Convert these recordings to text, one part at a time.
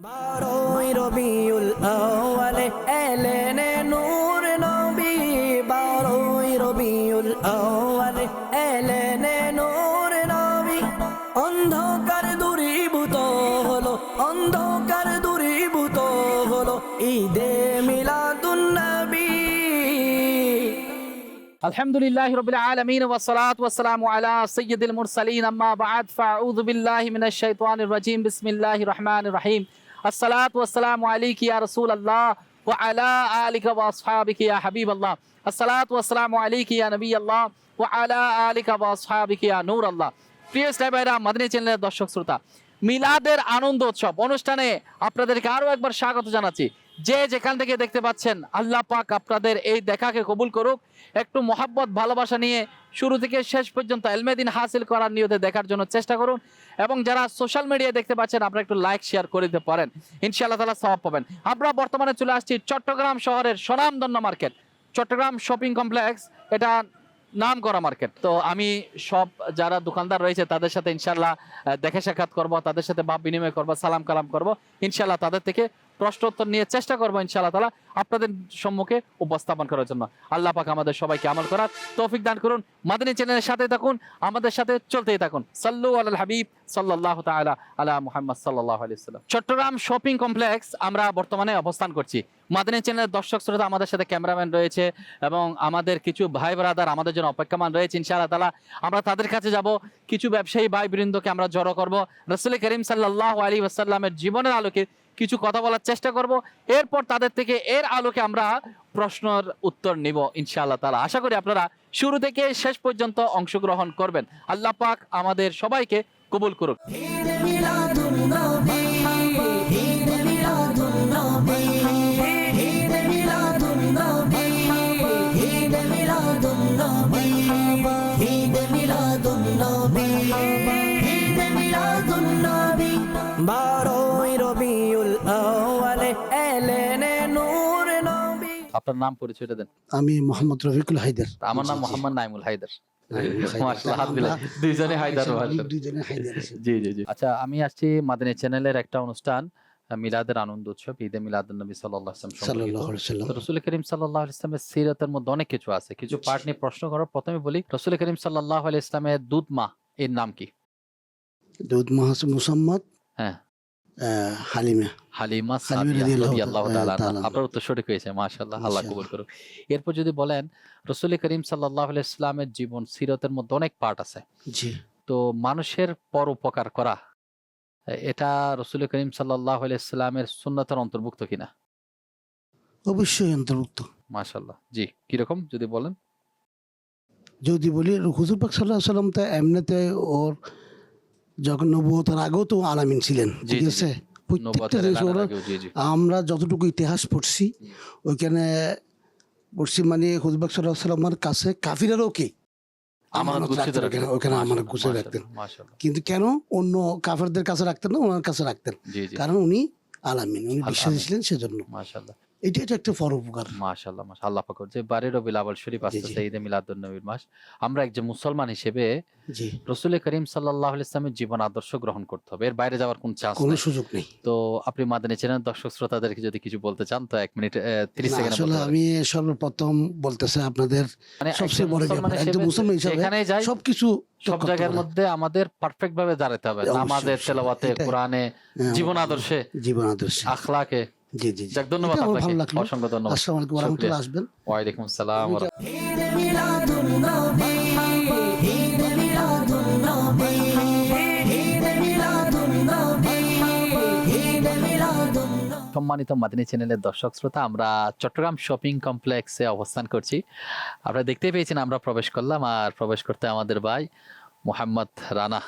বারোই রবিউল আউয়ালে এলেনে নূর নবী, বারোই রবিউল আউয়ালে এলেনে নূর নবী। অন্ধকার দূরীভূত হলো, অন্ধকার দূরীভূত হলো ঈদে মিলাদুন নবী। আলহামদুলিল্লাহি রাব্বিল আলামিন ওয়া সলাতু ওয়া সালামু আলা সাইয়্যিদিল মুরসালিন, আম্মা বা'দ, ফাআউযু বিল্লাহি মিনাশ শাইতানির রাজীম, বিসমিল্লাহির রহমানির রহিম। আসসালাতু ওয়া সালামু আলাইকা ইয়া রাসূলুল্লাহ ওয়া আলা আলিকা ওয়া আসহাবিকা ইয়া হাবিবাল্লাহ। আসসালাতু ওয়া সালামু আলাইকা ইয়া নবিয়াল্লাহ ওয়া আলা আলিকা ওয়া আসহাবিকা ইয়া নূরাল্লাহ। প্রিয় ইসলামী ভাইরা, মাদানী চ্যানেলের দর্শক শ্রোতা, মিলাদের আনন্দ উৎসব অনুষ্ঠানে আপনাদেরকে আরো একবার স্বাগত জানাচ্ছি। যে যেখান থেকে দেখতে পাচ্ছেন, আল্লাহ পাক আপনাদের এই দেখাকে কবুল করুক। একটু মহাব্বত ভালোবাসা নিয়ে শুরু থেকে শেষ পর্যন্ত ইলমে দ্বীন হাসিল করার নিয়তে দেখার জন্য চেষ্টা করুন। এবং যারা সোশ্যাল মিডিয়ায় দেখতে পাচ্ছেন, আপনারা একটু লাইক শেয়ার করে দিতে পারেন, ইনশাআল্লাহ তাআলা সওয়াব পাবেন। আমরা বর্তমানে চলে আসছি চট্টগ্রাম শহরের স্বনামধন্য মার্কেট, চট্টগ্রাম শপিং কমপ্লেক্স। এটা নাম করা মার্কেট। তো আমি সব যারা দোকানদার রয়েছে তাদের সাথে ইনশাআল্লাহ দেখা সাক্ষাৎ করব, তাদের সাথে ভাব বিনিময় করব, সালাম কালাম করব ইনশাআল্লাহ। তাদের থেকে প্রশ্ন উত্তর নিয়ে চেষ্টা করবো ইনশাআল্লাহ তাআলা আপনাদের সম্মুখে উপস্থাপন করার জন্য। আল্লাহ পাক আমাদের সবাইকে আমল করার তৌফিক দান করুন। মাদানী চ্যানেলের সাথে থাকুন, আমাদের সাথে চলতেই থাকুন। সাল্লু আলাল হাবিব সাল্লাল্লাহু তাআলা আলা মুহাম্মদ সাল্লাল্লাহু আলাইহি ওয়াসাল্লাম। চট্টগ্রাম শপিং কমপ্লেক্স আমরা বর্তমানে অবস্থান করছি। মাদানী চ্যানেলের দর্শক শ্রোতা, আমাদের সাথে ক্যামেরাম্যান রয়েছে এবং আমাদের কিছু ভাই ব্রাদার আমাদের জন্য অপেক্ষমান রয়েছে ইনশাআল্লাহ তাআলা। আমরা তাদের কাছে যাব, কিছু ব্যবসায়ী ভাই বৃন্দকে আমরা জড়ো করব, রাসূল করিম সাল্লাল্লাহু আলাইহি ওয়াসাল্লামের জীবনের আলোকে কিছু কথা বলার চেষ্টা করব। এরপর তাদের থেকে এর আলোকে আমরা প্রশ্নের উত্তর নিব ইনশাআল্লাহ তাআলা। আশা করি আপনারা শুরু থেকে শেষ পর্যন্ত অংশগ্রহণ করবেন। আল্লাহ পাক আমাদের সবাইকে কবুল করুক। ঈদ মিলাদুন নবী, ঈদ মিলাদুন নবী, ঈদ মিলাদুন নবী, ঈদ মিলাদুন নবী, ঈদ মিলাদুন নবী, ঈদ মিলাদুন নবী। বারোই রবিউল আউয়ালে এলেনে নূর নবী। আপনার নাম পরিচয়টা দেন। আমি মোহাম্মদ রফিকুল হায়দার। আমার নাম মোহাম্মদ নাইমুল হায়দার। মাশাআল্লাহ, আলহামদুলিল্লাহ, দুইজনে হায়দার। দুইজনে হায়দার। জি জি জি। আচ্ছা, আমি আসছি মাদানী চ্যানেলের একটা অনুষ্ঠান, মিলাদের আনন্দ উৎসব, ঈদে মিলাদুন নবী সাল্লাল্লাহু আলাইহি ওয়াসাল্লাম। রাসূল করিম সাল্লাল্লাহু আলাইহি ওয়াসাল্লামের সিরাতের মধ্যে অনেক কিছু আছে, কিছু পার্ট নিয়ে প্রশ্ন করার। প্রথমে বলি, রাসূল করিম সাল্লাল্লাহু আলাইহি ওয়াসাল্লামের দুধ মা এর নাম কি? দুধ মাহাসুম মুসাম্মদ, হ্যাঁ, হালিমা। হালিমা হালিমা রাদিয়াল্লাহু তাআলা আনহা। তাআলা। আপনার উত্তর সঠিক হয়েছে, মাশাআল্লাহ, আল্লাহ কবুল করুক। এরপর যদি বলেন, রাসূল করিম সাল্লাল্লাহু আলাইহি ওয়াসাল্লামের জীবন সিরাতের মধ্যে অনেক পার্ট আছে, জি। তো মানুষের পরোপকার করা, এটা রাসূল করিম সাল্লাল্লাহু আলাইহি ওয়াসাল্লামের সুন্নাতের অন্তর্ভুক্ত কিনা? অবশ্যই অন্তর্ভুক্ত। মাশাআল্লাহ, জি। কিরকম যদি বলেন? যদি বলি, হুজুর পাক সাল্লাল্লাহু আলাইহি ওয়াসাল্লাম তো এমনিতে ওর যখন নবুয়তের আগেও তো আলামিন ছিলেন, ঠিক জি, আছে? প্রত্যেকটা জিনিস ওরা, আমরা যতটুকু ইতিহাস পড়ছি ওইখানে পড়ছি, মানে হুজুর পাক সাল্লাল্লাহু আলাইহি ওয়াসাল্লামের কাছে কাফিরেরও কি ওখানে আমানত গুছিয়ে রাখতেন। কিন্তু কেন অন্য কাফেরদের কাছে রাখতেন না, ওনার কাছে রাখতেন? কারণ উনি আলামিন, উনি বিশ্বাসী ছিলেন, সেজন্য। মাশাআল্লাহ, এটা একটা পরোপকার। মাশাআল্লাহ, মাশাআল্লাহ। আল্লাহ পাক যে বারে রবিউল আউয়াল শরীফ আসছে, ঈদে মিলাদুন নবীর মাস, আমরা একজন মুসলমান হিসেবে জি, রাসূল করিম সাল্লাল্লাহু আলাইহি ওয়াসাল্লামের জীবন আদর্শ গ্রহণ করতে হবে, এর বাইরে যাওয়ার কোন চান্স কোনো নেই, সুযোগ নেই। তো আপনি মাদানী চ্যানেলের দর্শক শ্রোতাদেরকে যদি কিছু বলতে চান তো 1 মিনিট 30 সেকেন্ড। আসলে আমি সর্বপ্রথম বলতেছি আপনাদের, মানে সবচেয়ে বড় ব্যাপার একজন মুসলমান হিসেবে এখানে যাই, সবকিছু সব জায়গার মধ্যে আমাদের পারফেক্ট ভাবে দাঁড়াতে হবে, নামাজে, তেলাওয়াতে, কোরআনে, জীবন আদর্শে, আখলাকে। জি জি, যাক, ধন্যবাদ আপনাকে, ভালো লাগলো। অসংখ্য ধন্যবাদ। আসসালামু আলাইকুম ওয়া রাহমাতুল্লাহ। আসবেন। ওয়া আলাইকুম আসসালাম ওয়া ঈদ মিলাদুন নবী, ঈদ মিলাদুন নবী, ঈদ মিলাদুন নবী, ঈদ মিলাদুন নবী। সম্মানিত মাদানী চ্যানেলের দর্শক শ্রোতা, আমরা চট্টগ্রাম শপিং কমপ্লেক্সে অবস্থান করছি। আপনারা দেখতেই পেয়েছেন, আমরা প্রবেশ করলাম, আর প্রবেশ করতে আমাদের ভাই মোহাম্মদ রানা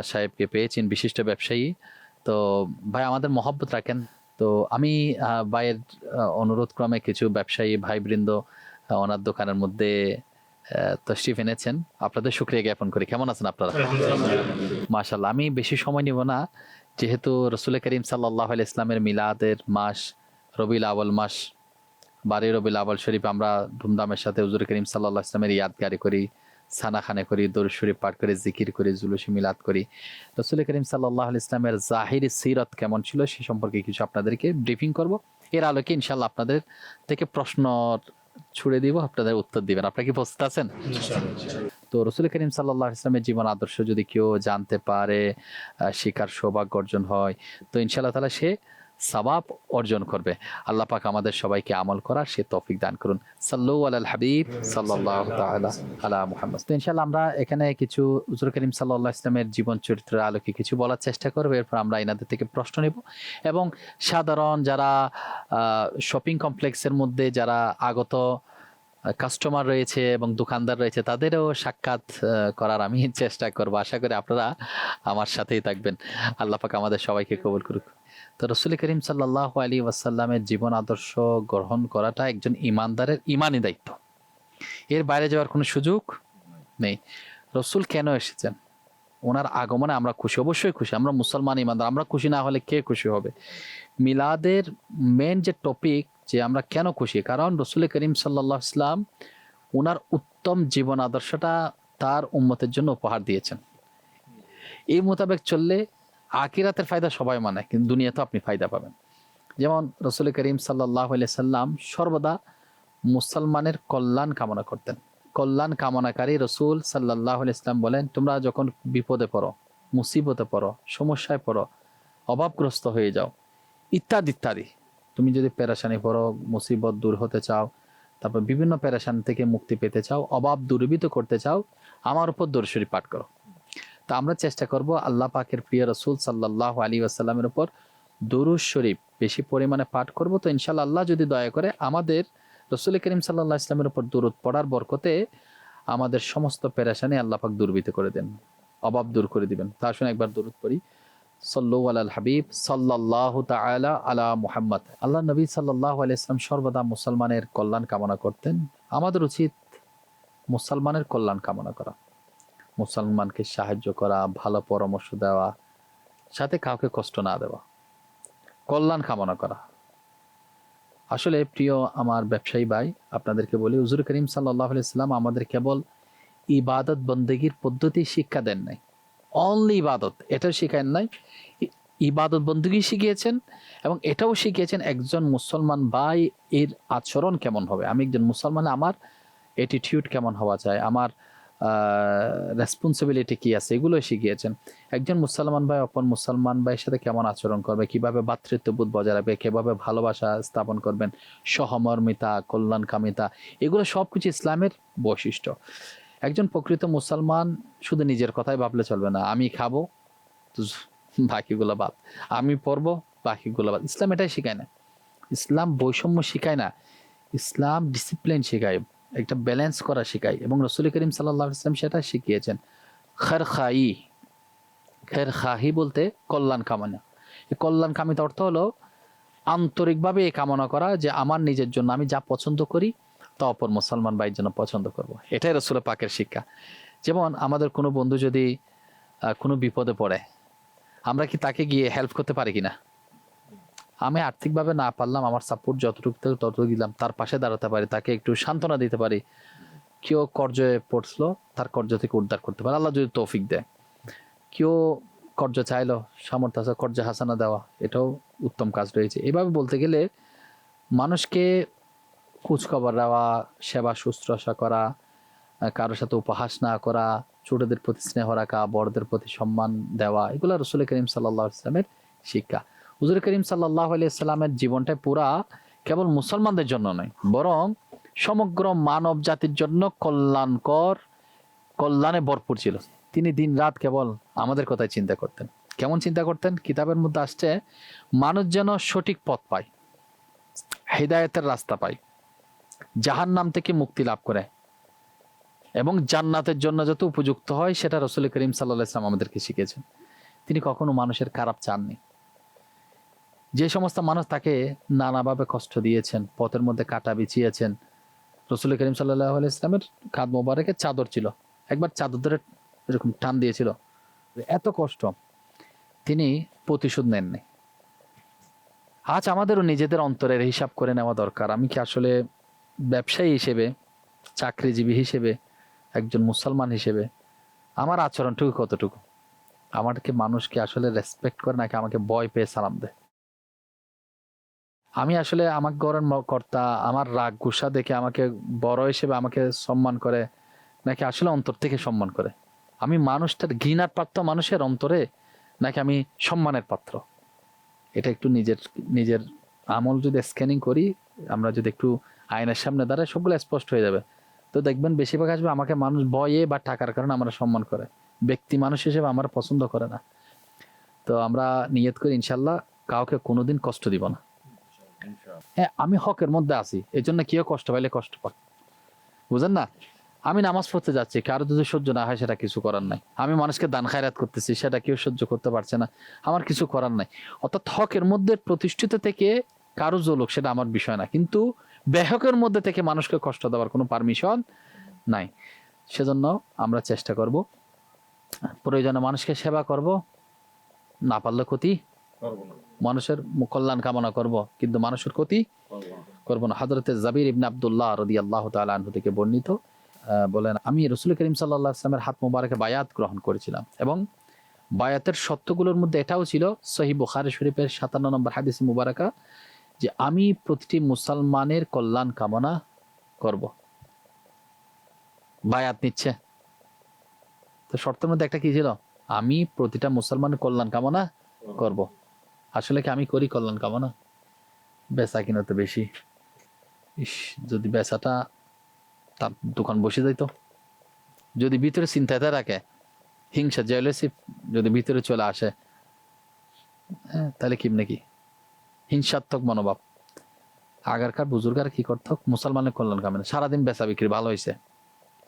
সাহেবকে পেয়েছেন, বিশিষ্ট ব্যবসায়ী। তো ভাই আমাদের মহব্বত রাখেন। তো আমি ভাইয়ের অনুরোধ ক্রমে কিছু ব্যবসায়ী ভাইবৃন্দ ওনার দোকানের মধ্যে তশরিফ এনেছেন, আপনাদের শুকরিয়া জ্ঞাপন করি। কেমন আছেন আপনারা? মাশাআল্লাহ। আমি বেশি সময় নিব না, যেহেতু রাসূল করিম সাল্লাল্লাহু আলাইহি ওয়াসাল্লামের মিলাদের মাস রবিউল আউয়াল মাস, 12 রবিউল আউয়াল শরীফ আমরা ধুমধামের সাথে হুজুর করিম সাল্লাল্লাহু আলাইহি ওয়াসাল্লামের ইয়াদগারি করি, সানাখানে করি, দরুদ শরীফ পাঠ করি, জিকির করি, জুলুসে মিলাদ করি। রাসূল করিম সাল্লাল্লাহু আলাইহি ইসলামের জাহিরি সিরাত কেমন ছিল সে সম্পর্কে কিছু আপনাদেরকে ব্রিফিং করব। এর আলোকে ইনশাআল্লাহ আপনাদের থেকে প্রশ্ন ছুড়ে দিব, আপনাদের উত্তর দিবেন। আপনারা কি প্রস্তুত আছেন? তো রাসূল করিম সাল্লাল্লাহু আলাইহি ইসলামের জীবন আদর্শ যদি কেউ জানতে পারে, শিকার সৌভাগ্য অর্জন হয়, তো ইনশাআল্লাহ তাআলা সে সওয়াব অর্জন করবে। আল্লাহ পাক আমাদের সবাইকে আমল করার সে তৌফিক দান করুন। সাল্লু আলাল হাবিব সাল্লাল্লাহু তাআলা আলা মুহাম্মদ। তো ইনশাআল্লাহ আমরা এখানে কিছু হুজুর করিম সাল্লাল্লাহু আলাইহি ইসলামের জীবন চরিত্রের আলোকে কিছু বলার চেষ্টা করব, এরপর আমরা এনাদের থেকে প্রশ্ন নেব এবং সাধারণ যারা শপিং কমপ্লেক্সের মধ্যে যারা আগত কাস্টমার রয়েছে এবং দোকানদার রয়েছে তাদেরও সাক্ষাৎ করার আমি চেষ্টা করব। আশা করি আপনারা আমার সাথেই থাকবেন। আল্লাহ পাক আমাদের সবাইকে কবুল করুক। তো রাসূল করিম সাল্লাল্লাহু আলাইহি ওয়াসাল্লামের জীবন আদর্শ গ্রহণ করাটা একজন ইমানদারের ইমানি দায়িত্ব, এর বাইরে যাওয়ার কোনো সুযোগ নেই। রাসূল কেন এসেছেন, ওনার আগমনে আমরা খুশি, অবশ্যই খুশি। আমরা মুসলমান ইমানদার, আমরা খুশি না হলে কে খুশি হবে? মিলাদের মেন যে টপিক, যে আমরা কেন খুশি, কারণ রাসূল করিম সাল্লাল্লাহু আলাইহি ওয়াসাল্লাম ওনার উত্তম জীবন আদর্শটা তার উম্মতের জন্য উপহার দিয়েছেন। এই মোতাবেক চললে আখিরাতের ফায়দা সবাই মানে, কিন্তু দুনিয়াতেও আপনি ফায়দা পাবেন। যেমন রাসূল করিম সাল্লাল্লাহু আলাইহি সাল্লাম সর্বদা মুসলমানের কল্যাণ কামনা করতেন। কল্যাণ কামনাকারী রাসূল সাল্লাল্লাহু আলাইহি সাল্লাম বলেন, তোমরা যখন বিপদে পড়ো, মুসিবতে পড়ো, সমস্যায় পড়ো, অভাবগ্রস্ত হয়ে যাও, ইত্যাদি ইত্যাদি, তুমি যদি পেরেশানি পড়ো, মুসিবত দূর হতে চাও, তারপর বিভিন্ন পেরেশানি থেকে মুক্তি পেতে চাও, অভাব দূরীভূত করতে চাও, আমার উপর দরুদ শরীফ পাঠ করো। তা আমরা চেষ্টা করব আল্লাহ পাকের প্রিয় রাসূল সাল্লাল্লাহু আলাইহি ওয়াসাল্লামের উপর দরুদ শরীফ বেশি পরিমাণে পাঠ করব। তো ইনশাআল্লাহ আল্লাহ যদি দয়া করে আমাদের রাসূল করিম সাল্লাল্লাহু আলাইহি ওয়াসাল্লামের উপর দরুদ পড়ার বরকতে আমাদের সমস্ত পেরেশানি আল্লাহ পাক দূরীভূত করে দেন, অভাব দূর করে দিবেন। তা আসুন একবার দরুদ পড়ি। সাল্লু আলাল হাবিব সাল্লাল্লাহু তাআলা আলা মুহাম্মদ। আল্লাহ নবী সাল্লাল্লাহু আলাইহি ওয়াসাল্লাম সর্বদা মুসলমানের কল্যাণ কামনা করতেন। আমাদের উচিত মুসলমানের কল্যাণ কামনা করা, মুসলমানকে সাহায্য করা, ভালো পরামর্শ দেওয়া, সাথে কাউকে কষ্ট না দেওয়া, কল্যাণ কামনা করা। আসলে প্রিয় আমার ব্যবসায়ী ভাই, আপনাদেরকে বলি, হুজুর করিম সাল্লাল্লাহু আলাইহি ওয়াসাল্লাম আমাদের কেবল ইবাদত বন্দেগীর পদ্ধতি শিক্ষা দেন নাই, অনলি ইবাদত এটা শিখান নাই, ইবাদত বন্দেগী শিখিয়েছেন এবং এটাও শিখিয়েছেন একজন মুসলমান ভাই এর আচরণ কেমন হবে, আমি একজন মুসলমান আমার অ্যাটিটিউড কেমন হওয়া চাই, আমার রেসপন্সিবিলিটি কি আছে, এগুলো শিখিয়েছেন। একজন মুসলমান ভাই অপর মুসলমান ভাইয়ের সাথে কেমন আচরণ করবে, কিভাবে ভ্রাতৃত্ববোধ বজায় রাখবে, কিভাবে ভালোবাসা স্থাপন করবেন, সহমর্মিতা, কল্যাণকামিতা, এগুলো সবকিছু ইসলামের বৈশিষ্ট্য। একজন প্রকৃত মুসলমান শুধু নিজের কথাই ভাবলে চলবে না, আমি খাবো তো বাকিগুলো বাদ, আমি পড়বো বাকিগুলো বাদ। ইসলাম এটাই শেখায় না, ইসলাম বৈষম্য শেখায় না, ইসলাম ডিসিপ্লিন শেখায়, একটা ব্যালেন্স করা শেখায়। এবং রাসূল করিম সাল্লাল্লাহু আলাইহি ওয়াসাল্লাম সেটা শিখিয়েছেন। খের খাহি বলতে কল্যাণ কামনা। এই কল্যাণ কামিতা অর্থ হলো আন্তরিকভাবে এই কামনা করা যে আমার নিজের জন্য আমি যা পছন্দ করি তা অপর মুসলমান ভাইয়ের জন্য পছন্দ করব। এটাই রাসূল পাকের শিক্ষা। যেমন আমাদের কোনো বন্ধু যদি কোনো বিপদে পড়ে, আমরা কি তাকে গিয়ে হেল্প করতে পারি কিনা? আমি আর্থিকভাবে না পারলাম, আমার সাপোর্ট যতটুকু ততটুকু দিলাম, তার পাশে দাঁড়াতে পারি, তাকে একটু সান্ত্বনা দিতে পারি। কেউ কর্জে পড়ছিল, তার কর্জ থেকে উদ্ধার করতে পারে আল্লাহ যদি তৌফিক দেয়। কেউ কর্জ চাইলো, সামর্থ্য আছে কর্জে হাসানা দেওয়া, এটাও উত্তম কাজ রয়েছে। এভাবে বলতে গেলে মানুষকে খোঁজখবর দেওয়া, সেবা শুশ্রূষা করা, কারোর সাথে উপহাস না করা, ছোটদের প্রতি স্নেহ রাখা, বড়দের প্রতি সম্মান দেওয়া, এগুলো রাসূল করিম সাল্লাল্লাহু আলাইহি ওয়াসাল্লামের শিক্ষা। হুজুর করিম সাল্লাল্লাহু আলাইহি ওয়াসাল্লামের জীবনটা পুরা কেবল মুসলমানদের জন্য নয়, বরং সমগ্র মানব জাতির জন্য কল্যাণকর, কল্যাণে ভরপুর ছিল। তিনি দিন রাত কেবল আমাদের কথাই চিন্তা করতেন। কেমন চিন্তা করতেন? কিতাবের মধ্যে আসছে, মানুষ যেন সঠিক পথ পায়, হিদায়াতের রাস্তা পায়, জাহান্নাম থেকে মুক্তি লাভ করে এবং জান্নাতের জন্য যত উপযুক্ত হয় সেটা রাসূল করিম সাল্লাল্লাহু আলাইহি ওয়াসাল্লাম আমাদেরকে শিখিয়েছেন। তিনি কখনো মানুষের খারাপ চাননি। যে সমস্ত মানুষ তাকে নানাভাবে কষ্ট দিয়েছেন, পথের মধ্যে কাটা বিছিয়েছেন, রাসূল করিম সাল্লাল্লাহু আলাইহি ওয়াসাল্লামের কাঁধ মোবারকে চাদর ছিল, একবার চাদর ধরে এরকম টান দিয়েছিল, এত কষ্ট, তিনি প্রতিশোধ নেননি। আজ আমাদেরও নিজেদের অন্তরের হিসাব করে নেওয়া দরকার। আমি কি আসলে ব্যবসায়ী হিসেবে, চাকরিজীবী হিসেবে একজন মুসলমান হিসেবে আমার আচরণটুকু কতটুকু, আমাকে মানুষকে আসলে রেসপেক্ট করে নাকি আমাকে ভয় পেয়ে সালাম দেয়? আমি আসলে আমার ঘরের কর্তা আমার রাগ গুসা দেখে আমাকে বড় হিসেবে আমাকে সম্মান করে নাকি আসলে অন্তর থেকে সম্মান করে? আমি মানুষটার ঘৃণার পাত্র মানুষের অন্তরে নাকি আমি সম্মানের পাত্র? এটা একটু নিজের আমল যদি স্ক্যানিং করি, আমরা যদি একটু আয়নার সামনে দাঁড়ায় সবগুলো স্পষ্ট হয়ে যাবে। তো দেখবেন বেশিরভাগ আসবে আমাকে মানুষ ভয়ে বা টাকার কারণে আমরা সম্মান করে, ব্যক্তি মানুষ হিসেবে আমার পছন্দ করে না। তো আমরা নিয়ত করি ইনশাল্লাহ কাউকে কোনোদিন কষ্ট দিব না। হ্যাঁ, আমি হকের মধ্যে আছি, এই জন্য কেউ কষ্ট পাইলে কষ্ট পাক, বুঝেন না? আমি নামাজ পড়তে যাচ্ছি, কারো যদি সহ্য না হয় সেটা কিছু করার নাই। আমি মানুষকে দান খায়রাত করতেছি, সেটা কেউ সহ্য করতে পারছে না, আমার কিছু করার নাই। অর্থাৎ হকের মধ্যে প্রতিষ্ঠিত থেকে কারো জলুক সেটা আমার বিষয় না, কিন্তু বেহকের মধ্যে থেকে মানুষকে কষ্ট দেওয়ার কোনো পারমিশন নাই। সেজন্য আমরা চেষ্টা করব, প্রয়োজনে মানুষকে সেবা করব, না পারলে ক্ষতি মানুষের কল্যাণ কামনা করব, কিন্তু মানুষের ক্ষতি করব না। হযরতে জাবির ইবনে আব্দুল্লাহ রাদিয়াল্লাহু তাআলা আনহু থেকে বর্ণিত, বলেন আমি রাসূল করিম সাল্লাল্লাহু আলাইহি ওয়াসাল্লামের হাত মোবারকে বায়াত গ্রহণ করেছিলাম, এবং বায়াতের শর্তগুলোর মধ্যে এটাও ছিল সহিহ বুখারী শরীফের 57 নম্বর হাদিস মুবারাকা, যে আমি প্রতিটি মুসলমানের কল্যাণ কামনা করব। বায়াত নিচ্ছে, তো শর্তের মধ্যে একটা কি ছিল? আমি প্রতিটা মুসলমানের কল্যাণ কামনা করব। আসলে কি আমি করি কল্যাণ কামনা? বেচা কিনা তো বেশি, যদি বেচাটা তার দোকান বসে যাইতো, যদি ভিতরে চিন্তাতে রাখে, হিংসা জেলাসি যদি ভিতরে চলে আসে, তাহলে কি নাকি হিংসাত্মক মনোভাব। আগেরকার বুজুর্গার কি করতো? মুসলমানের কল্যাণ কামনা, সারাদিন বেচা বিক্রি ভালো হয়েছে,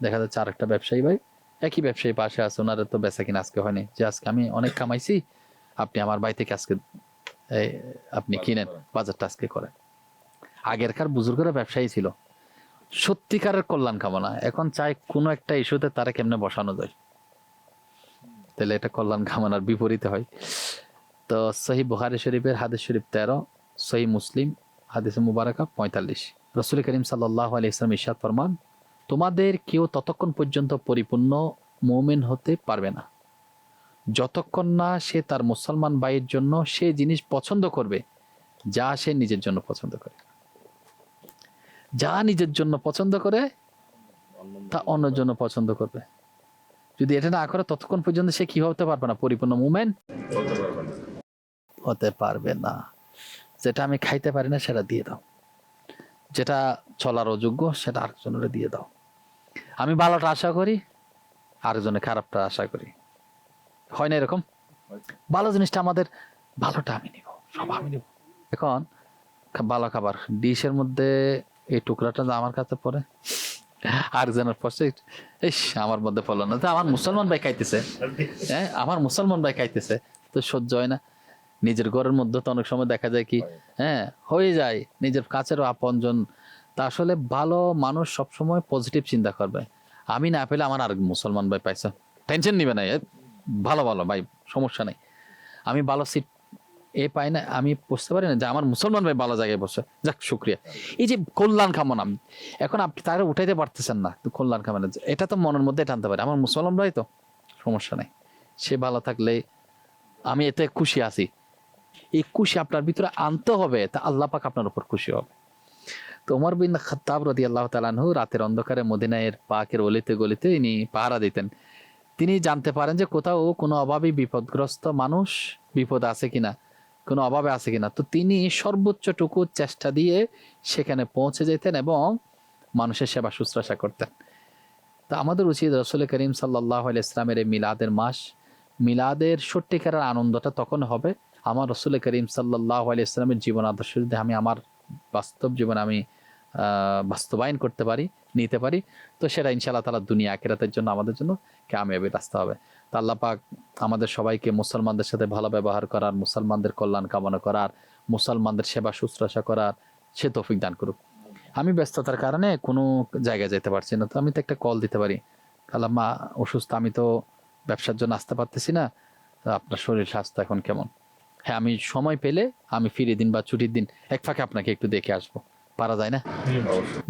দেখা যাচ্ছে আরেকটা ব্যবসায়ী ভাই, একই ব্যবসায়ী পাশে আছে, ওনার তো বেচা কিনা আজকে হয়নি, যে আজকে আমি অনেক কামাইছি, আপনি আমার বাড়ি থেকে আজকে আপনি কিনেন, বাজারটা আজকে করেন। আগেরকার বুজুর্গরা ব্যবসায়ী ছিল, সত্যিকারের কল্যাণ কামনা। এখন চাই কোনো একটা ইস্যুতে তারা কেমনে বসানো যায়, তাহলে এটা কল্যাণ কামনার বিপরীতে হয়। তো সহিহ বুখারী শরীফের হাদিস শরীফ 13, সহিহ মুসলিম হাদিসে মুবারাকা 45, রাসূল করিম সাল্লাল্লাহু আলাইহি ওয়াসাল্লাম ইরশাদ ফরমান, তোমাদের কেউ ততক্ষণ পর্যন্ত পরিপূর্ণ মুমিন হতে পারবে না যতক্ষণ না সে তার মুসলমান ভাইয়ের জন্য সে জিনিস পছন্দ করবে যা সে নিজের জন্য পছন্দ করে। যা নিজের জন্য পছন্দ করে তা অন্যের জন্য পছন্দ করবে। যদি এটা না করে ততক্ষণ পর্যন্ত সে কি হতে পারবে না? পরিপূর্ণ মুমিন হতে পারবে না। যেটা আমি খাইতে পারি না সেটা দিয়ে দাও, যেটা চলার অযোগ্য সেটা আরেকজনের দিয়ে দাও। আমি ভালোটা আশা করি, আরেকজনের খারাপটা আশা করি, হয় না এরকম? ভালো জিনিসটা আমাদের, ভালোটা আমি নিব, সব আমি নিব। এখন ভালো খাবার ডিশের মধ্যে এই টুকরাটা আমার কাছে পড়ে, আরেকজনের পড়ছে, ইস আমার মধ্যে পড়লো না, আমার মুসলমান ভাই খাইতেছে, হ্যাঁ আমার মুসলমান ভাই খাইতেছে, তো সহ্য হয় না। নিজের ঘরের মধ্যে তো অনেক সময় দেখা যায় কি, হ্যাঁ হয়ে যায়, নিজের কাছেরও আপনজন। তা আসলে ভালো মানুষ সবসময় পজিটিভ চিন্তা করবে, আমি না পেলে আমার আর মুসলমান ভাই পাইছে, টেনশন নিবে না, ভালো ভালো ভাই সমস্যা নেই, আমি ভালো সিট পাই না, আমি বুঝতে পারি না যে আমার মুসলমান ভাই ভালো জায়গায় বসে, যাক শুক্রিয়া। এই যে কল্যাণ কামনা, এখন আপনি তারা উঠাইতে পারতেছেন না, তো কল্যাণ কামনা এটা তো মনের মধ্যে টানতে পারে, আমার মুসলমান ভাই তো সমস্যা নেই, সে ভালো থাকলে আমি এতে খুশি আছি। এই খুশি আপনার ভিতরে আনতে হবে, তা আল্লাহ পাক আপনার উপর খুশি হবে। তো ওমর বিন খাত্তাব রাদিয়াল্লাহু তাআলা আনহু রাতের অন্ধকারে মদিনার পাকের অলিতে গলিতে ইনি পাহারা দিতেন। তিনি জানতে পারেন যে কোথাও কোনো অভাবী বিপদগ্রস্ত মানুষ বিপদ আছে কিনা, কোনো অভাবে আছে কিনা। তো তিনি সর্বোচ্চটুকু চেষ্টা দিয়ে সেখানে পৌঁছে যেতেন এবং মানুষের সেবা শুশ্রূষা করতেন। তো আমাদের উচিত রাসূল করিম সাল্লাল্লাহু আলাইহি ওয়াসাল্লামের এই মিলাদের মাস, মিলাদের সত্যিকারের আনন্দটা তখন হবে আমার রাসূল করিম সাল্লাল্লাহু আলাইহি ওয়াসাল্লামের জীবন আদর্শ যদি আমি আমার বাস্তব জীবনে আমি বাস্তবায়ন করতে পারি, নিতে পারি, তো সেটা ইনশাআল্লাহ তাআলা দুনিয়া আখিরাতের জন্য আমাদের জন্য কামিয়াবি রাস্তা হবে। তো আল্লাহ পাক আমাদের সবাইকে মুসলমানদের সাথে ভালো ব্যবহার করার, মুসলমানদের কল্যাণ কামনা করার, মুসলমানদের সেবা শুশ্রূষা করার সে তৌফিক দান করুক। আমি ব্যস্ততার কারণে কোনো জায়গায় যেতে পারছি না, তো আমি তো একটা কল দিতে পারি, আল্লাহ অসুস্থ, আমি তো ব্যবসার জন্য আসতে পারতেছি না, আপনার শরীর স্বাস্থ্য এখন কেমন? হ্যাঁ আমি সময় পেলে আমি ফিরে দিন বা ছুটির দিন এক ফাঁকে আপনাকে একটু দেখে আসবো, পারা যায় না?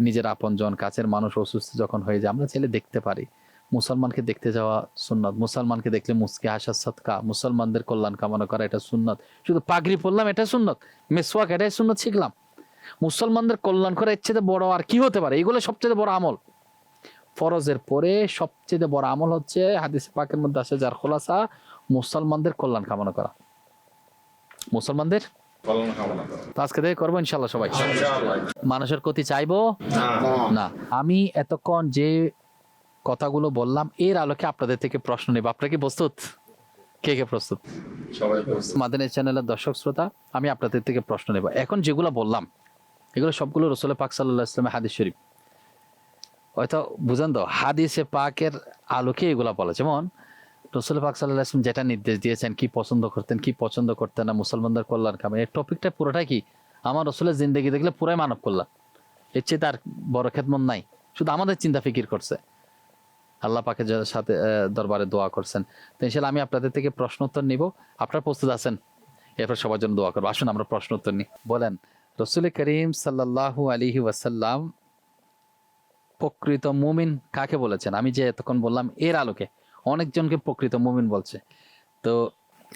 নিজের আপনজন কাছের মানুষ অসুস্থ যখন হয়ে যায় আমরা ছেলে দেখতে পারি, মুসলমানকে দেখতে যাওয়া সুন্নত, মুসলমানকে দেখলে মুসকে হাসা সৎকা, মুসলমানদের কল্যাণ কামনা করা এটা সুন্নত, শুধু পাগড়ি পরলাম এটা সুন্নত, মেসওয়াক এটাই সুন্নত শিখলাম, মুসলমানদের কল্যাণ করা এর চেয়ে বড় আর কি হতে পারে? এগুলো সবচেয়ে বড় আমল। ফরজের পরে সবচেয়ে বড় আমল হচ্ছে হাদিস পাকের মধ্যে আছে যার খোলাসা মুসলমানদের কল্যাণ কামনা করা, মুসলমানদের আজকে থেকে করবো ইনশাল্লাহ সবাই। মানুষের ক্ষতি চাইবো না। আমি এতক্ষণ যে কথাগুলো বললাম এর আলোকে আপনাদের থেকে প্রশ্ন নেব। আপনারা কি প্রস্তুত? কে কে প্রস্তুত? মাদানী চ্যানেলের দর্শক শ্রোতা, আমি আপনাদের থেকে প্রশ্ন নেব। এখন যেগুলো বললাম এগুলো সবগুলো রাসূল পাক সাল্লাল্লাহু আলাইহি ওয়াসাল্লামের হাদিস শরীফ, হয়তো বুঝেন তো হাদিসে পাকের আলোকে এগুলা বলে। যেমন রাসূল পাক সাল্লাল্লাহু আলাইহি ওয়াসাল্লাম যেটা নির্দেশ দিয়েছেন, কি পছন্দ করতেন কি পছন্দ করতেন না, মুসলমানদের কল্যাণ কামনা, এই টপিকটা পুরোটাই কি আমার রাসূলের জিন্দেগি দেখলে পুরাই মানব কল্যাণ। এর চেয়ে তার বড় খেদমত নাই, শুধু আমাদের চিন্তা ফিকির করছে, আল্লাহ পাকের সাথে দরবারে দোয়া করছেন। তো ইনশাআল্লাহ আমি আপনাদের থেকে প্রশ্ন উত্তর নিব। আপনারা প্রস্তুত আছেন? এরপর সবার জন্য দোয়া করবো। আসুন আমরা প্রশ্ন উত্তর নিই। বলেন, রাসূল করিম সাল্লাল্লাহু আলাইহি ওয়াসাল্লাম প্রকৃত মুমিন কাকে বলেছেন? আমি যে এতক্ষণ বললাম এর আলোকে অনেকজনকে প্রকৃত মুমিন বলছে, তো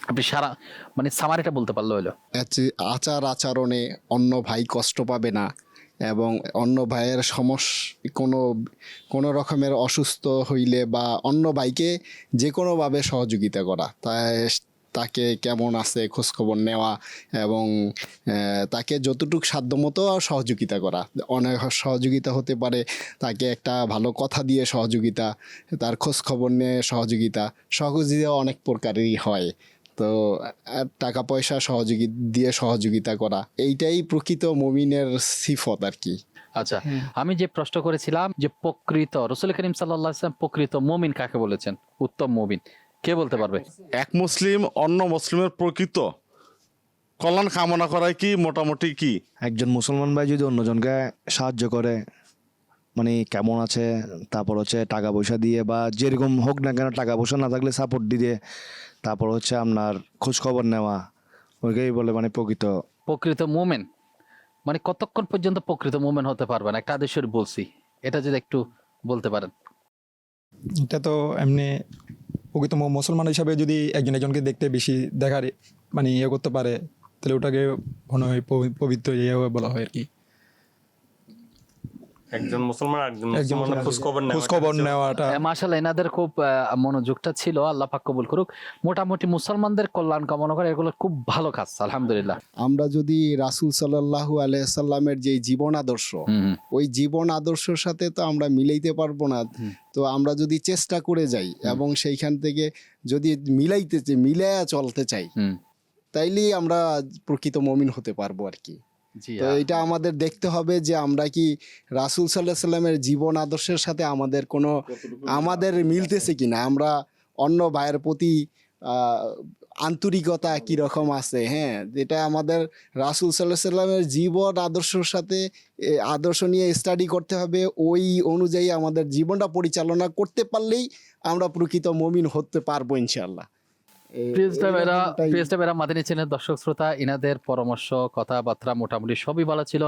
আপনি সারা মানে সামারিটা বলতে পারলো হলো। আচার আচরণে অন্য ভাই কষ্ট পাবে না এবং অন্য ভাইয়ের কোনো রকমের অসুস্থ হইলে বা অন্য ভাইকে যে কোনোভাবে সহযোগিতা করা, তাকে কেমন আছে খোঁজখবর নেওয়া এবং তাকে যতটুকু সাধ্যমতো সহযোগিতা করা। অনেক সহযোগিতা হতে পারে তাকে একটা ভালো কথা দিয়ে সহযোগিতা, তার খোঁজখবর নিয়ে সহযোগিতা অনেক প্রকারেরই হয়। তো টাকা পয়সা দিয়ে সহযোগিতা করা, এইটাই প্রকৃত মুমিনের সিফত আর কি। আচ্ছা, আমি যে প্রশ্ন করেছিলাম যে প্রকৃত রাসূল করিম সাল্লাল্লাহু আলাইহি ওয়াসাল্লাম প্রকৃত মুমিন কাকে বলেছেন, উত্তম মুমিন কে বলতে পারবে? এক মুসলিম অন্য মুসলিমের প্রকৃত কল্যাণ কামনা করায় কি মোটামুটি কি? একজন মুসলমান ভাই যদি অন্যজনকে সাহায্য করে, মানে কেমন আছে, তারপর হচ্ছে টাকা পয়সা দিয়ে বা যেরকম হোক না কেন, টাকা পয়সা না থাকলে সাপোর্ট দিয়ে, তারপর হচ্ছে আপনার খোঁজ খবর নেওয়া, ওইটাই বলে মানে প্রকৃত মুমিন। মানে কতক্ষণ পর্যন্ত প্রকৃত মুমিন হতে পারবেন? একটা হাদিস শরীফ বলছি, এটা যদি একটু বলতে পারেন। এটা তো এমনি প্রকৃত মুসলমান হিসাবে যদি একজন একজনকে দেখতে বেশি দেখার মানে ইয়ে করতে পারে, তাহলে ওটাকে মনে হয় পবিত্র ইয়ে বলা হয় আর কি। একজন মুসলমান খোঁজখবর নেওয়াটা মাশাআল্লাহ, এনাদের খুব মনোযোগটা ছিল, আল্লাহ পাক কবুল করুক। মোটামুটি মুসলমানদের কল্যাণ কামনা করে, এগুলো খুব ভালো কাজ আলহামদুলিল্লাহ। আমরা যদি রাসূল সাল্লাল্লাহু আলাইহি সাল্লামের যে জীবন আদর্শ, ওই জীবন আদর্শের সাথে তো আমরা মিলাইতে পারবো না। তো আমরা যদি চেষ্টা করে যাই এবং সেইখান থেকে যদি মিলাইয়া চলতে চাই, তাইলেই আমরা প্রকৃত মুমিন হতে পারবো আর কি। তো এটা আমাদের দেখতে হবে যে আমরা কি রাসূল সাল্লাল্লাহু আলাইহি সাল্লামের জীবন আদর্শের সাথে আমাদের মিলতেছে কিনা, আমরা অন্য ভাইয়ের প্রতি আন্তরিকতা কিরকম আছে। হ্যাঁ, যেটা আমাদের রাসূল সাল্লাল্লাহু আলাইহি সাল্লামের জীবন আদর্শের সাথে আদর্শ নিয়ে স্টাডি করতে হবে, ওই অনুযায়ী আমাদের জীবনটা পরিচালনা করতে পারলেই আমরা প্রকৃত মুমিন হতে পারবো ইনশাআল্লাহ। মাদানী চ্যানেলের দর্শক শ্রোতা, ইনাদের পরামর্শ কথাবার্তা মোটামুটি সবই ভালো ছিল।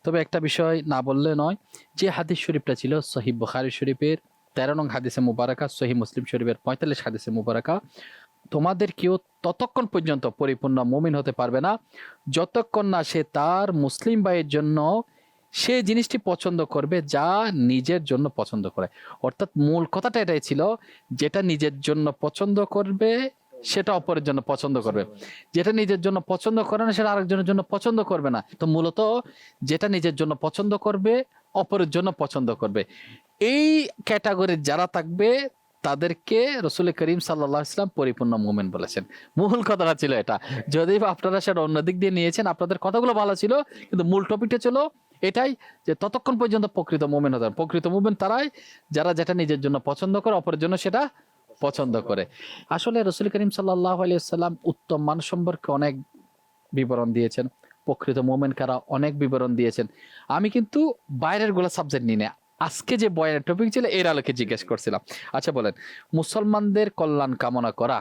তবে একটা বিষয় না বললে নয়, যে হাদিস শরীফটা ছিল সহিহ বুখারী শরীফের 13 নং হাদিসে মুবারাকা, সহিহ মুসলিম শরীফের 45 হাদিসে মুবারাকা, তোমাদের কেউ ততক্ষণ পর্যন্ত পরিপূর্ণ মুমিন হতে পারবে না যতক্ষণ না সে তার মুসলিম ভাইয়ের জন্য সে জিনিসটি পছন্দ করবে যা নিজের জন্য পছন্দ করে। অর্থাৎ মূল কথাটা এটাই ছিল, যেটা নিজের জন্য পছন্দ করবে সেটা অপরের জন্য পছন্দ করবে, যেটা নিজের জন্য পছন্দ করে না সেটা আরেকজনের জন্য পছন্দ করবে না। তো মূলত যেটা নিজের জন্য পছন্দ করবে অপরের জন্য পছন্দ করবে, এই ক্যাটাগরির যারা থাকবে তাদেরকে রাসূল করিম সাল্লাল্লাহু আলাইহি ওয়াসাল্লাম পরিপূর্ণ মুমিন বলেছেন। মূল কথাটা ছিল এটা। যদি আপনারা সেটা অন্য দিক দিয়ে নিয়েছেন, আপনাদের কথাগুলো ভালো ছিল, কিন্তু মূল টপিকটা ছিল এটাই যে ততক্ষণ পর্যন্ত প্রকৃত মুমিন হতে হবে। প্রকৃত মুমিন তারাই যারা যেটা নিজের জন্য পছন্দ করে অপরের জন্য সেটা পছন্দ করে। আসলে রাসূল করিম সাল্লাল্লাহু আলাইহি ওয়াসাল্লাম উত্তম মানুষ সম্পর্কে অনেক বিবরণ দিয়েছেন, প্রকৃত মুমিন কারা অনেক বিবরণ দিয়েছেন। আমি কিন্তু বাইরের গুলো সাবজেক্ট নিই না, আজকে যে বয়ানের টপিক ছিল এর আলোকে জিজ্ঞেস করছিলাম। আচ্ছা বলেন, মুসলমানদের কল্যাণ কামনা করা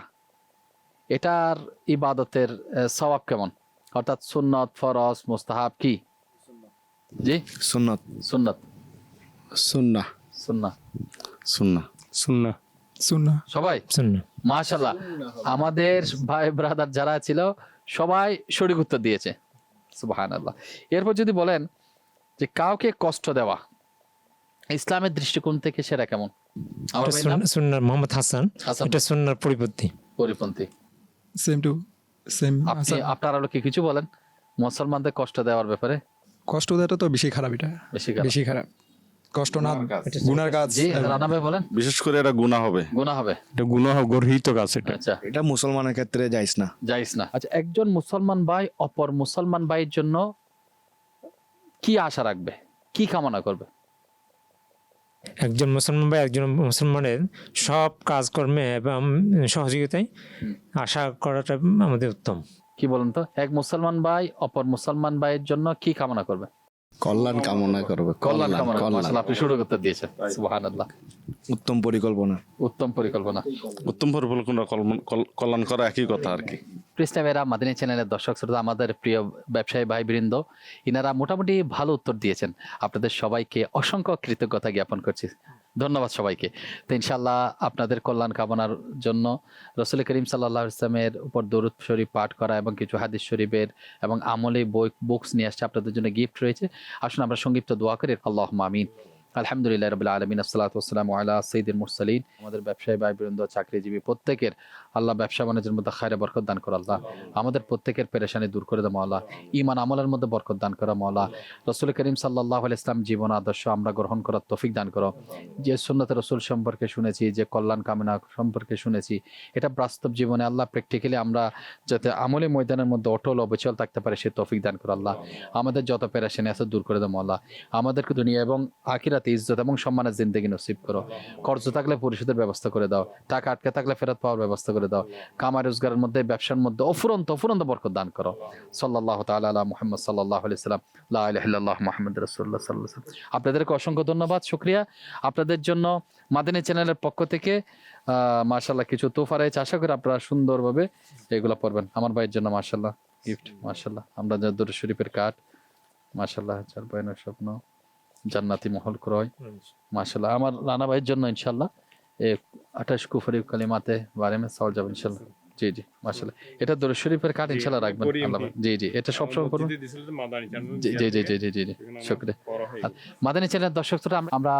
এটার ইবাদতের সওয়াব কেমন? অর্থাৎ সুন্নত, ফরজ, মুস্তাহাব কি? জি সুন্নত। সুন্নত, সুন্নাহ। সুন্নাহ। সুন্নাহ। সুন্নাহ সুন্নাহ সবাই সুন্নাহ মাশাআল্লাহ, আমাদের ভাই ব্রাদার যারা ছিল সবাই সঠিক উত্তর দিয়েছে, সুবহানাল্লাহ। এরপর যদি বলেন যে কাউকে কষ্ট দেওয়া ইসলামের দৃষ্টিকোণ থেকে সেটা কেমন? আমার ভাইয়ের নাম? সুন্নাহ মোহাম্মদ হাসান, হাসান। এটা সুন্নাহর পরিপন্থী। পরিপন্থী। Same to same. আপনি আপনার আলোকে কিছু বলেন মুসলমানদের কষ্ট দেওয়ার ব্যাপারে। কষ্ট দেওয়াটা তো বেশি খারাপ, এটা বেশি খারাপ। বেশি খারাপ। কষ্ট না, গুনার কাজ। জি রানা ভাই বলেন। বিশেষ করে এটা গুনাহ হবে। গুনাহ হবে। এটা গুনাহ গর্হিত কাজ এটা। আচ্ছা, এটা মুসলমানের ক্ষেত্রে যাইস না। জায়েজ না। আচ্ছা, একজন মুসলমান ভাই অপর মুসলমান ভাইয়ের জন্য কি আশা রাখবে, কি কামনা করবে? একজন মুসলমান ভাই একজন মুসলমানের সব কাজকর্মে এবং সহযোগিতায় আশা করাটা আমাদের উত্তম। কি বলুন তো, এক মুসলমান ভাই অপর মুসলমান ভাইয়ের জন্য কি কামনা করবে? কল্যাণ কামনা করবে। কল্যাণ কামনা করবে। মাশাআল্লাহ, আপনি শুরু করতে দিয়েছেন, সুবহানাল্লাহ। উত্তম পরিকল্পনা। উত্তম পরিকল্পনা। উত্তম পরিকল্পনা কল্যাণ করা একই কথা আর কি। প্রিস্টাবেরা মাদানী চ্যানেলের দর্শক শ্রোতা, আমাদের প্রিয় ব্যবসায়ী ভাই বৃন্দ, ইনারা মোটামুটি ভালো উত্তর দিয়েছেন। আপনাদের সবাইকে অসংখ্য কৃতজ্ঞতা জ্ঞাপন করছি, ধন্যবাদ সবাইকে। তো ইনশাআল্লাহ আপনাদের কল্যাণ কামনার জন্য রাসূল করিম সাল্লাল্লাহু আলাইহি ওয়াসাল্লামের উপর দরুদ শরীফ পাঠ করা এবং কিছু হাদিস শরীফের এবং আমলি বই বুকস নিয়ে আসছে, আপনাদের জন্য গিফট রয়েছে। আসুন আমরা সংক্ষিপ্ত দোয়া করি। আল্লাহুম্মা আমিন। আলহামদুলিল্লাহ রাব্বিল আলামিন, আসসালাতু ওয়াসসালামু আলা সাইয়্যিদিল মুরসালিন। আমাদের ব্যবসায়ী ভাই বৃন্দ, চাকরিজীবী প্রত্যেকের আল্লাহ ব্যবসা বাণিজ্যের মধ্যে খায়রে বরকত দান করো আল্লাহ। আমাদের প্রত্যেকের পেরেশানি দূর করে দাও মাওলা। ঈমান আমলের মধ্যে বরকত দান করো মাওলা। রাসূল করিম সাল্লাল্লাহু আলাইহি ওয়াসাল্লাম জীবন আদর্শ আমরা গ্রহণ করার তৌফিক দান করো। যে সুন্নতে রাসূল সম্পর্কে শুনেছি, যে কল্যাণ কামনা সম্পর্কে শুনেছি, এটা বাস্তব জীবনে আল্লাহ প্র্যাকটিক্যালি আমরা যাতে আমলে ময়দানের মধ্যে অটল অবিচল থাকতে পারে সে তৌফিক দান করো আল্লাহ। আমাদের যত পেরেশানি আছে দূর করে দাও মাওলা। আমাদেরকে দুনিয়া এবং আখিরাতে ইজ্জত এবং সম্মানের জিন্দেগি নসিব করো। কর্জ থাকলে পরিশোধের ব্যবস্থা করে দাও, টাকা আটকে থাকলে ফেরত পাওয়ার ব্যবস্থা করে দাও। কামাই রোজগারের মধ্যে, ব্যবসার মধ্যে অফুরন্ত বরকত দান করো। সাল্লাল্লাহু তাআলা আলা মুহাম্মদ সাল্লাল্লাহু আলাইহি সাল্লাম, লা ইলাহা ইল্লাল্লাহ মুহাম্মাদুর রাসূলুল্লাহ সাল্লাল্লাহু আলাইহি ওয়াসাল্লাম। আপনাদেরকে অসংখ্য ধন্যবাদ, শুকরিয়া। আপনাদের জন্য মাদানী চ্যানেলের পক্ষ থেকে মাশাআল্লাহ কিছু তোফা রয়েছে, আশা করি আপনারা সুন্দরভাবে এগুলো পড়বেন। আমার ভাইয়ের জন্য মাশাআল্লাহ গিফট, মাশাআল্লাহ আমরা দরুদ শরীফের কার্ড, মাশাআল্লাহ চার বয়ানের স্বপ্ন, জান্নাতি মহল ক্রয়, মাশাআল্লাহ। আমার রানা ভাইয়ের জন্য ইনশাআল্লাহ 28 কুফরি কালিমাতে বারে মে সওয়াল যাবে ইনশাআল্লাহ। জি জি মাশাআল্লাহ, এটা দরুদ শরীফের কার্ড ইনশাআল্লাহ রাখবেন আল্লাহ। জি জি, এটা সব সময় করুন। জি জি জি জি জি জি, শুকরিয়া। মাদানী চ্যানেলের দর্শক শ্রোতা, আমরা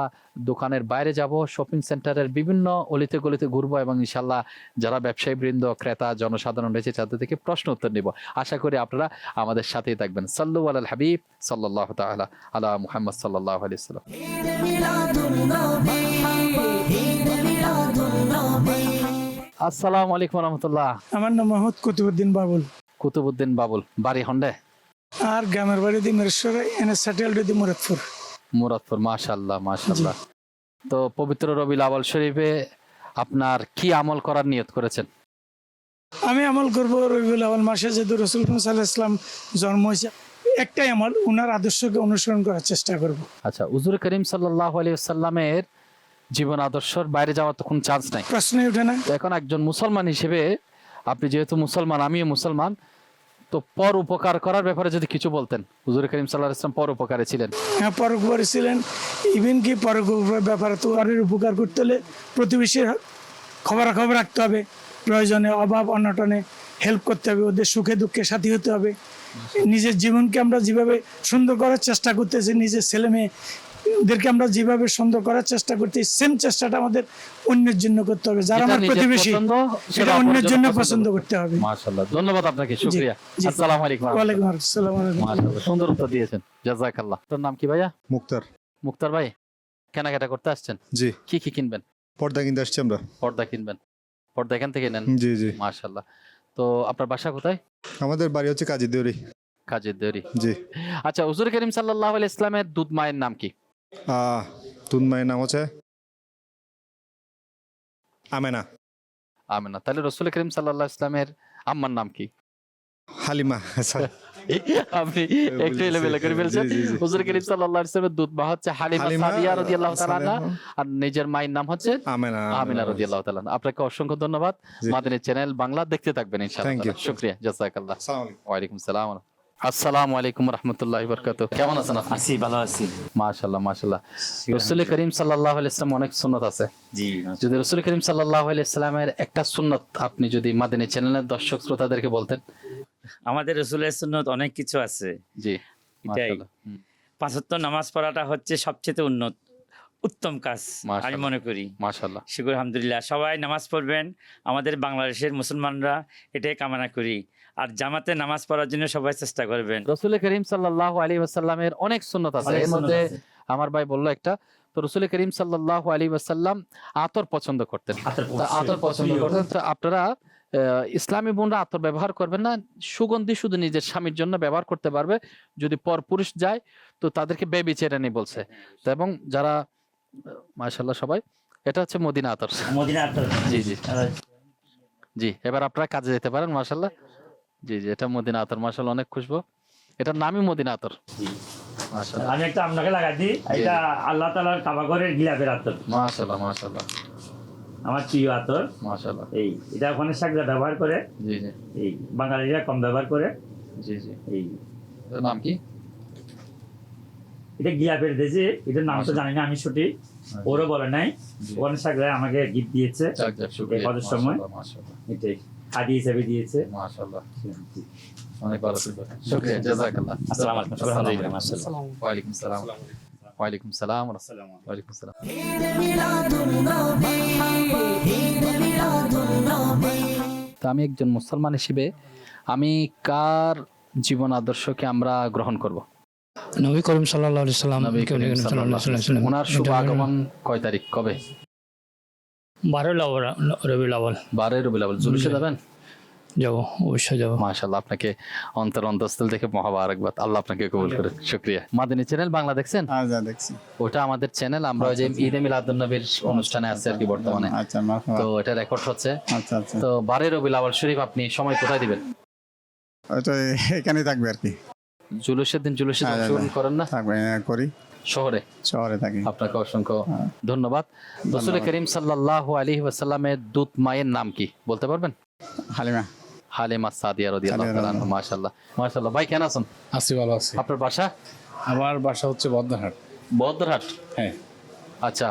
দোকানের বাইরে যাব, শপিং সেন্টারের বিভিন্ন অলিতে গলিতে ঘুরবো এবং ইনশাআল্লাহ যারা ব্যবসায়ী বৃন্দ, ক্রেতা, জনসাধারণ রয়েছে তাদের থেকে প্রশ্ন উত্তর নিব। আশা করি আপনারা আমাদের সাথেই থাকবেন। সাল্লু আলাল হাবিব সাল্লাল্লাহু তাআলা আলা মুহাম্মদ সাল্লাল্লাহু আলাইহি ওয়াসাল্লাম। ঈদ মিলাদুন নবী, ঈদ মিলাদুন নবী। আসসালামু আলাইকুম ওয়া রাহমাতুল্লাহ। আমার নাম মোহাম্মদ কুতুবুদ্দিন বাবুল, কুতুবউদ্দিন বাবুল, বাড়ি হন্ডে, আর গ্রামের বাড়ি দিমেশ্বর, এনে সেটেলড দি মুরাদপুর। মুরাদপুর, মাশাআল্লাহ মাশাআল্লাহ। তো পবিত্র রবিউল আউয়াল শরীফে আপনার কি আমল করার নিয়ত করেছেন? আমি আমল করবো রবিউল আউয়াল মাসে, যেহেতু রাসূল সাল্লাল্লাহু আলাইহি ওয়াসাল্লাম জন্ম হয়েছে, একটাই আমল, উনার আদর্শকে অনুসরণ করার চেষ্টা করব। আচ্ছা, হুজুর করিম সাল্লাল্লাহু আলাইহি ওয়াসাল্লামের জীবন আদর্শের বাইরে যাওয়ার তো কোনো চান্স নাই, প্রশ্নই ওঠে না। তো এখন একজন মুসলমান হিসেবে, আপনি যেহেতু মুসলমান, আমিও মুসলমান, তো পর উপকার করার ব্যাপারে যদি কিছু বলতেন। হুজুর করিম সাল্লাল্লাহু আলাইহি ওয়াসাল্লাম পর উপকারে ছিলেন। হ্যাঁ, পরোপকারী ছিলেন। ইভেন কি পরোপকারের ব্যাপারে তো আরের উপকার করতে হলে প্রতিবেশীর খবরাখবর রাখতে হবে, প্রয়োজনে অভাব অনটনে হেল্প করতে হবে, ওদের সুখে দুঃখে সাথী হতে হবে। নিজের জীবনকে আমরা যেভাবে সুন্দর করার চেষ্টা করতেছি, নিজের ছেলে মেয়েদেরকে আমরা যেভাবে সুন্দর করার চেষ্টা করতেছি, সেম চেষ্টাটা আমাদের অন্যের জন্য করতে হবে। যারা আমার প্রতিবেশী, সেটা অন্যের জন্য পছন্দ করতে হবে। মাশাআল্লাহ, ধন্যবাদ আপনাকে, শুকরিয়া। জি। আসসালামু আলাইকুম। ওয়ালাইকুম আসসালাম। মাশাআল্লাহ, সুন্দর উত্তর দিয়েছেন, জাযাকাল্লাহ। তোর নাম কি ভাইয়া? মুক্তার। মুক্তার ভাই, কেনাকাটা করতে আসছেন? জি। কি কি কিনবেন? পর্দা কিনতে আসছি আমরা। পর্দা কিনবেন, পর্দা এখান থেকে নেন? জি জি। মাশাআল্লাহ। তো আপনার বাসা কোথায়? আমাদের বাড়ি হচ্ছে কাজীদেউরি। কাজীদেউরি। জি। আচ্ছা, হুজুর করিম সাল্লাল্লাহু আলাইহি ইসলামের দুধ মায়ের নাম কি? দুধ মায়ের নাম হচ্ছে আমেনা। আমেনা। তাহলে রাসূল করিম সাল্লাল্লাহু আলাইহি ইসলামের আম্মার নাম কি? হালিমা। আপনি একটু এলোমেলো করে ফেলছেন। হুজুর করিম সাল্লাল্লাহু আলাইহি ইসলামের দুধ মা হচ্ছে হালিমা সাদিয়া রাদিয়াল্লাহু তাআলা আনহা, আর নিজের মায়ের নাম হচ্ছে আমিনা রাদিয়াল্লাহু তাআলা আনহা। আপনাকে অসংখ্য ধন্যবাদ। মাদানী চ্যানেল বাংলা দেখতে থাকবেন ইনশাআল্লাহ। শুকরিয়া, জাযাকাল্লাহ। আসসালামু আলাইকুম। ওয়া আলাইকুম আসসালাম। আসসালামু আলাইকুম রহমতুল্লাহ বরকাত। কেমন আছেন আপনি? আছি, ভালো আছি। মাশাআল্লাহ মাশাআল্লাহ। রাসূল করিম সাল্লাল্লাহু আলাইহি ওয়াসাল্লাম অনেক সুন্নাত আছে। জি, যদি রাসূল করিম সাল্লাল্লাহু আলাইহি ওয়াসাল্লামের একটা সুন্নাত আপনি যদি মাদানী চ্যানেলের দর্শক শ্রোতাদেরকে বলতেন। আমাদের রাসূলের সুন্নাত অনেক কিছু আছে। জি এটাই মাশাআল্লাহ। 5 ওয়াক্ত নামাজ পড়াটা হচ্ছে সবচেয়ে উত্তম কাজ আমি মাশাআল্লাহ। মনে করি। মাশাআল্লাহ। শুকর আলহামদুলিল্লাহ, সবাই নামাজ পড়বেন, আমাদের বাংলাদেশের মুসলমানরা এটাই কামনা করি। আর জামাতে নামাজ পড়ার জন্য সবাই চেষ্টা করবেন। রাসূল করিম সাল্লাল্লাহু আলাইহি ওয়াসাল্লামের অনেক সুন্নাত আছে, এর মধ্যে আমার ভাই বললো একটা। তো রাসূল করিম সাল্লাল্লাহু আলাইহি ওয়াসাল্লাম আতর পছন্দ করতেন। আতর পছন্দ করতেন। তো আপনারা ইসলামী বোনরা আতর ব্যবহার করবেন না, সুগন্ধি শুধু নিজের স্বামীর জন্য ব্যবহার করতে পারবে। যদি পরপুরুষ যায় তো তাদেরকে বেবিচারানি বলছে। তো এবং যারা মাশাআল্লাহ সবাই, এটা হচ্ছে মদিনা আতর। মদিনা আতর। জি জি জি, এবার আপনারা কাজে যেতে পারেন। মাশাআল্লাহ। জি জি, এটা মদিনা আতর। মাশাআল্লাহ, অনেক খুশবু। এটার নামই মদিনা আতর। মাশাআল্লাহ। আমি একটা আপনাকে লাগাই দিই, এটা আল্লাহ তাআলার কাবাগরের গিলাফের আতর। মাশাআল্লাহ মাশাআল্লাহ, আমার প্রিয় আতর। মাশাআল্লাহ। এটা ওখানে শাকরা ব্যবহার করে। জি জি, এই বাঙালিরা কম ব্যবহার করে। জি জি। এই এর নাম কি? এটা গিলাফের দেশে, এটার নাম তো জানি না আমি সঠিক, ওরও বলে নাই। ওখানে শাকরা আমাকে গিফট দিয়েছে যাক যাক, শুকরিয়া। হজের সময়। মাশাআল্লাহ এটাই হাদিয়া হিসেবে দিয়েছে। মাশাআল্লাহ, অনেক ভালো ছিল। শুকরিয়া, জাযাকাল্লাহ। আসসালামু আলাইকুম। আলহামদুলিল্লাহ। ওয়ালাইকুম সালাম। ওয়ালাইকুম সালাম। ওয়ালাইকুম সালাম। ঈদ মিলাদুন নবী, ঈদ মিলাদুন নবী। তো আমি একজন মুসলমান হিসেবে আমি কার জীবন আদর্শকে আমরা গ্রহণ করব? নবী করিম সাল্লাল্লাহু আলাইহি সাল্লাম। নবী করিম সাল্লাল্লাহু আলাইহি ওয়াসাল্লাম। ওনার শুভ আগমন কয় তারিখ, কবে? 12 রবিউল আউয়াল। 12 রবিউল আউয়াল। জুলুসে যাবেন? যাব, অবশ্যই যাব। মাশাআল্লাহ, আপনাকে অন্তরস্থল থেকে মহাবারকবাদ। আল্লাহ আপনাকে কবুল করে। শুকরিয়া। মাদানী চ্যানেল বাংলা দেখছেন? হ্যাঁ, যা দেখছি। ওটা আমাদের চ্যানেল। আমরা ওই যে ঈদে মিলাদুন নবীর অনুষ্ঠানে আছি আর কি বর্তমানে। আচ্ছা, তো এটা রেকর্ড হচ্ছে। আচ্ছা আচ্ছা, তো 12 রবিউল আউয়াল শরীফ আপনি সময় কোথায় দিবেন? ওটা এখানেই থাকবে আর কি। জুলুসের দিন জুলুসে অংশগ্রহণ করেন না? থাকবে, করি, শহরে থাকি। আপনাকে অসংখ্য ধন্যবাদ। রাসূল করিম সাল্লাল্লাহু আলাইহি ওয়াসাল্লামের দূত মায়ের নাম কি বলতে পারবেন? হালিমা। হালিমা সাদিয়া রাদিয়াল্লাহু তাআলা আনহা। মাশাআল্লাহ মাশাআল্লাহ। ভাই কেমন আছেন? আছি, ভালো আছি। আপনার বাসা? আমার বাসা হচ্ছে বদরহাট। বদরহাট? হ্যাঁ। আচ্ছা,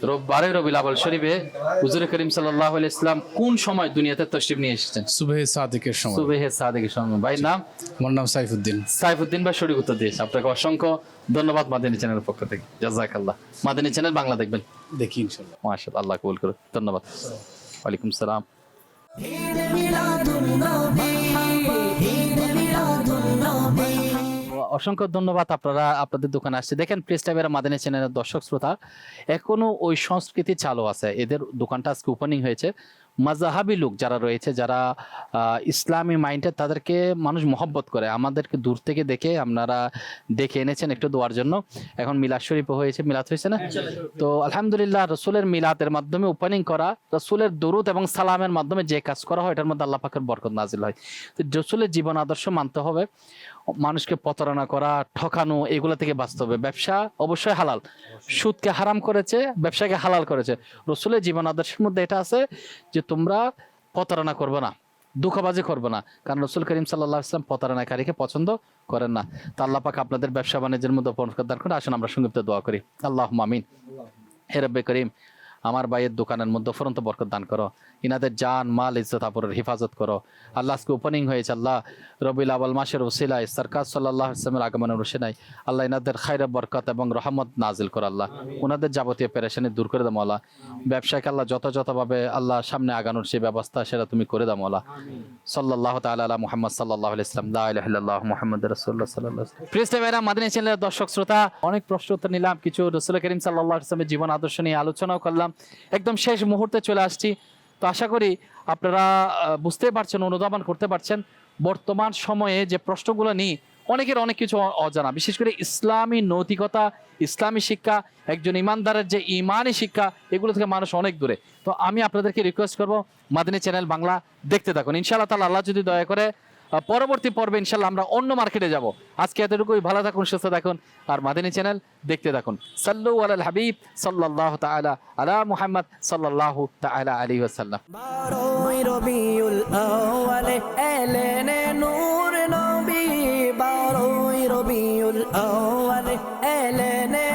12 রবিউল আউয়াল শরীফে হুজুর করিম সাল্লাল্লাহু আলাইহি ওয়াসাল্লাম কোন সময় দুনিয়াতে তাশরীফ নিয়ে এসেছেন? সুবহে সাদিকের সময়। সুবহে সাদিকের সময়। ভাই নাম? আমার নাম সাইফুদ্দিন। সাইফুদ্দিন ভাই সঠিক উত্তর দিয়েছে। আপনাকে অসংখ্য ধন্যবাদ মাদানী চ্যানেলের পক্ষ থেকে। জাযাকাল্লাহ। মাদানী চ্যানেল বাংলা দেখবেন? দেখি ইনশাআল্লাহ। মাশাআল্লাহ, আল্লাহ কবুল করুন। ধন্যবাদ। ওয়ালাইকুম সালাম। ঈদ মিলাদুন নবী, ঈদ মিলাদুন নবী। অসংখ্য ধন্যবাদ। আপনারা আপনাদের দোকানে আসছে। দেখেন প্রেস টাইমের মাদানী চ্যানেলের দর্শক শ্রোতা, এখনো ওই সংস্কৃতি চালু আছে। এদের দোকানটা আজকে ওপেনিং হয়েছে। মাযহাবী লোক যারা রয়েছে, যারা ইসলামী মাইন্ডের, তাদেরকে মানুষ মহব্বত করে। আমাদেরকে দূর থেকে দেখে আপনারা ডেকে এনেছেন একটু দোয়ার জন্য। এখন মিলাদ শরীফ হয়েছে, মিলাদ হয়েছে না? তো আলহামদুলিল্লাহ, রসুলের মিলাদের মাধ্যমে ওপেনিং করা, রসুলের দরুদ এবং সালামের মাধ্যমে যে কাজ করা হয় এটার মধ্যে আল্লাহ পাকের বরকত নাজিল হয়। তো রসুলের জীবন আদর্শ মানতে হবে। মানুষকে প্রতারণা করা, ঠকানো, এগুলো থেকে বাঁচতে হবে। ব্যবসা অবশ্যই হালাল, সুদকে হারাম করেছে, ব্যবসাকে হালাল করেছে। রসুলের জীবন আদর্শের মধ্যে এটা আছে যে তোমরা প্রতারণা করবে না, ধোঁকাবাজি করবে না, কারণ রসুল করিম সাল্লাল্লাহু আলাইহি ওয়াসাল্লাম প্রতারণাকারীকে পছন্দ করেন না। তা আল্লাহ পাক আপনাদের ব্যবসা বাণিজ্যের মধ্যে বরকত দান করে। আসুন আমরা সংক্ষিপ্ত দোয়া করি। আল্লাহুম্মা আমিন। হে রব্বে করিম, আমার ভাইয়ের দোকানের মধ্যে ফরন্ত বরকত দান করো, ইনাদের জান মাল ইজ্জত আবরুর হেফাজত করো। আল্লাহ আজকে ওপেনিং হয়েছে, আল্লাহ রবিউল আউয়াল মাসের ওসিলায় সরকার সাল্লাল্লাহু আলাইহি ওয়াসাল্লামের আগমনের ওসিলায় আল্লাহ ইনাদের খায়র বরকত এবং রহমত নাজিল করো। আল্লাহ ওনাদের যাবতীয় পেরেশানি দূর করে দাও আল্লাহ। ব্যবসায়কে আল্লাহ যথাযথভাবে আল্লাহ সামনে আগানোর যে ব্যবস্থা সেটা তুমি করে দাও আল্লাহ। সাল্লাল্লাহু তাআলা আলা মুহাম্মদ সাল্লাল্লাহু আলাইহি ওয়াসাল্লাম। লা ইলাহা ইল্লাল্লাহু মুহাম্মাদুর রাসূলুল্লাহ সাল্লাল্লাহু আলাইহি ওয়াসাল্লাম। প্রিয় ভাইরা, মাদানী চ্যানেলের দর্শক শ্রোতা, অনেক প্রশ্ন উত্তর নিলাম, কিছু রাসূল করিম সাল্লাল্লাহু আলাইহি ওয়াসাল্লামের জীবন আদর্শ নিয়ে আলোচনাও করলাম। একদম শেষ মুহূর্তে চলে আসছি। তো আশা করি আপনারা বুঝতে পারছেন, অনুধাবন করতে পারছেন বর্তমান সময়ে যে প্রশ্নগুলো নিয়ে অনেকের অনেক কিছু অজানা, বিশেষ করে ইসলামী নৈতিকতা, ইসলামী শিক্ষা, একজন ইমানদারের যে ইমানি শিক্ষা, এগুলো থেকে মানুষ অনেক দূরে। তো আমি আপনাদেরকে রিকোয়েস্ট করব, মাদানী চ্যানেল বাংলা দেখতে থাকুন। ইনশাআল্লাহ তাআলা, আল্লাহ যদি দয়া করে পরবর্তী পর্বে ইনশাআল্লাহ আমরা অন্য মার্কেটে যাব। আজকে এতটুকুই। ভালো থাকুন, সুস্থ থাকুন, আর মাদানী চ্যানেল দেখতে থাকুন। সাল্লু আলাল হাবিব সাল্লাল্লাহু তাআলা আলা মুহাম্মদ সাল্লাল্লাহু তাআলা আলাইহি ওয়াসাল্লাম। 12 রবিউল আউয়ালে এলেন নূর নবী। রবিউল আউয়াল এলেনে